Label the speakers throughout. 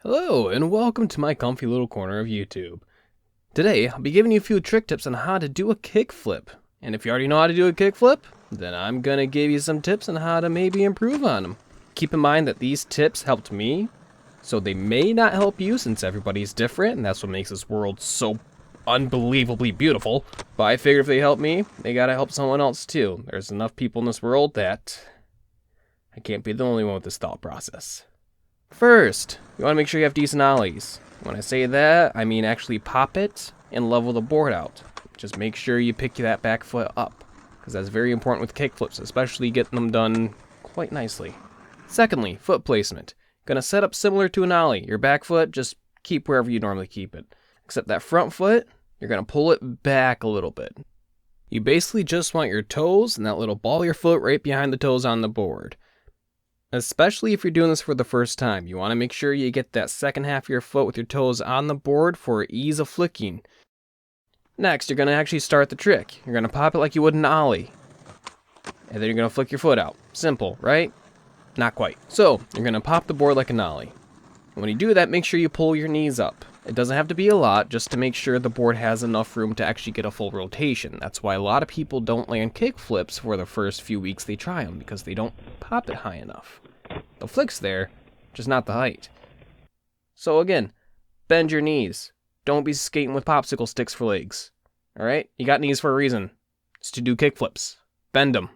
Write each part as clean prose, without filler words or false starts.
Speaker 1: Hello, and welcome to my comfy little corner of YouTube. Today, I'll be giving you a few trick tips on how to do a kickflip. And if you already know how to do a kickflip, then I'm gonna give you some tips on how to maybe improve on them. Keep in mind that these tips helped me, so they may not help you since everybody's different, and that's what makes this world so unbelievably beautiful. But I figured if they help me, they gotta help someone else too. There's enough people in this world that I can't be the only one with this thought process. First, you want to make sure you have decent ollies. When I say that, I mean actually pop it and level the board out. Just make sure you pick that back foot up, because that's very important with kickflips, especially getting them done quite nicely. Secondly, foot placement. Gonna set up similar to an ollie. Your back foot, just keep wherever you normally keep it. Except that front foot, you're gonna pull it back a little bit. You basically just want your toes and that little ball of your foot right behind the toes on the board. Especially if you're doing this for the first time, you want to make sure you get that second half of your foot with your toes on the board for ease of flicking. Next, you're going to actually start the trick. You're going to pop it like you would an ollie. And then you're going to flick your foot out. Simple, right? Not quite. So, you're going to pop the board like an ollie. When you do that, make sure you pull your knees up. It doesn't have to be a lot, just to make sure the board has enough room to actually get a full rotation. That's why a lot of people don't land kick flips for the first few weeks they try them, because they don't pop it high enough. The flick's there, just not the height. So again, bend your knees. Don't be skating with popsicle sticks for legs. Alright? You got knees for a reason. It's to do kick flips. Bend them.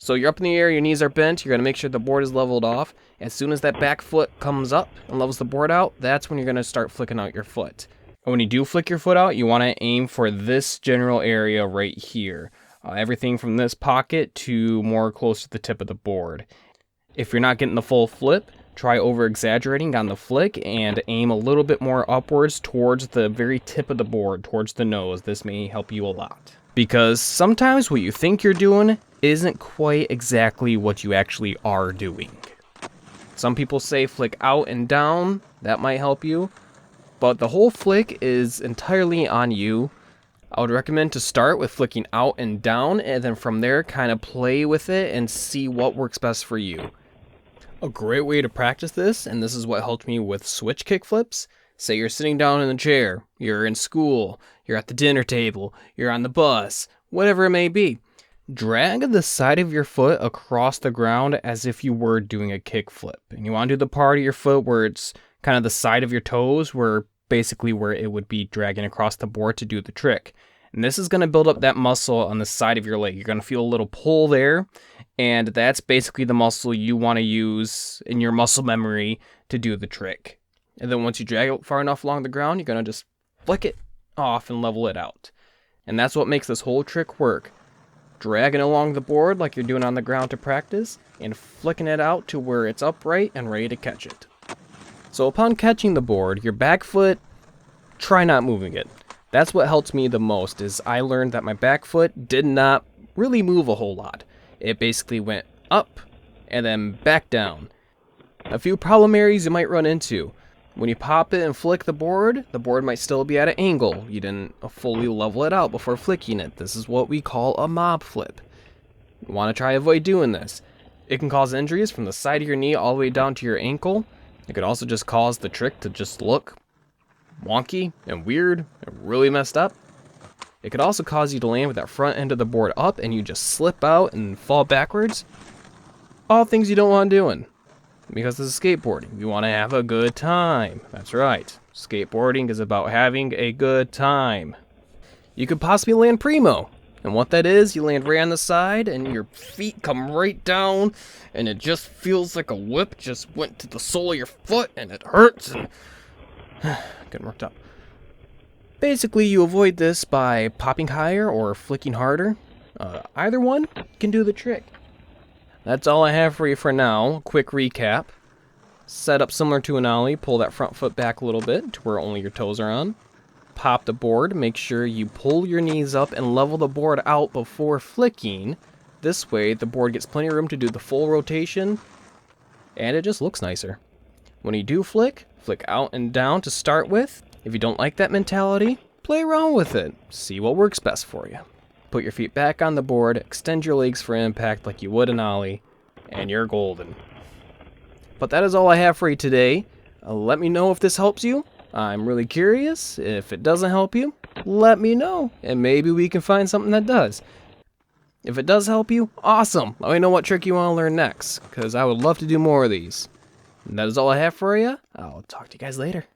Speaker 1: So you're up in the air, your knees are bent, you're going to make sure the board is leveled off. As soon as that back foot comes up and levels the board out, that's when you're going to start flicking out your foot. And when you do flick your foot out, you want to aim for this general area right here. Everything from this pocket to more close to the tip of the board. If you're not getting the full flip, try over-exaggerating on the flick and aim a little bit more upwards towards the very tip of the board, towards the nose. This may help you a lot. Because sometimes what you think you're doing isn't quite exactly what you actually are doing. Some people say flick out and down, that might help you, but the whole flick is entirely on you. I would recommend to start with flicking out and down, and then from there kind of play with it and see what works best for you. A great way to practice this, and this is what helped me with switch kickflips. Say you're sitting down in a chair, you're in school, you're at the dinner table, you're on the bus, whatever it may be. Drag the side of your foot across the ground as if you were doing a kickflip. And you want to do the part of your foot where it's kind of the side of your toes, where basically where it would be dragging across the board to do the trick. And this is going to build up that muscle on the side of your leg. You're going to feel a little pull there, and that's basically the muscle you want to use in your muscle memory to do the trick. And then once you drag it far enough along the ground, you're going to just flick it off and level it out. And that's what makes this whole trick work. Dragging along the board like you're doing on the ground to practice, and flicking it out to where it's upright and ready to catch it. So upon catching the board, your back foot, try not moving it. That's what helped me the most, is I learned that my back foot did not really move a whole lot. It basically went up and then back down. A few problem areas you might run into. When you pop it and flick the board might still be at an angle. You didn't fully level it out before flicking it. This is what we call a mob flip. You want to try to avoid doing this. It can cause injuries from the side of your knee all the way down to your ankle. It could also just cause the trick to just look wonky and weird and really messed up. It could also cause you to land with that front end of the board up and you just slip out and fall backwards. All things you don't want doing. Because this is skateboarding. You want to have a good time. That's right. Skateboarding is about having a good time. You could possibly land primo. And what that is, you land right on the side and your feet come right down and it just feels like a whip just went to the sole of your foot and it hurts. And getting worked up. Basically, you avoid this by popping higher or flicking harder. Either one can do the trick. That's all I have for you for now. Quick recap. Set up similar to an ollie. Pull that front foot back a little bit to where only your toes are on. Pop the board. Make sure you pull your knees up and level the board out before flicking. This way, the board gets plenty of room to do the full rotation, and it just looks nicer. When you do flick out and down to start with. If you don't like that mentality, play around with it. See what works best for you. Put your feet back on the board, extend your legs for impact like you would an ollie, and you're golden. But that is all I have for you today. Let me know if this helps you. I'm really curious. If it doesn't help you, let me know, and maybe we can find something that does. If it does help you, awesome. Let me know what trick you want to learn next, because I would love to do more of these. And that is all I have for you. I'll talk to you guys later.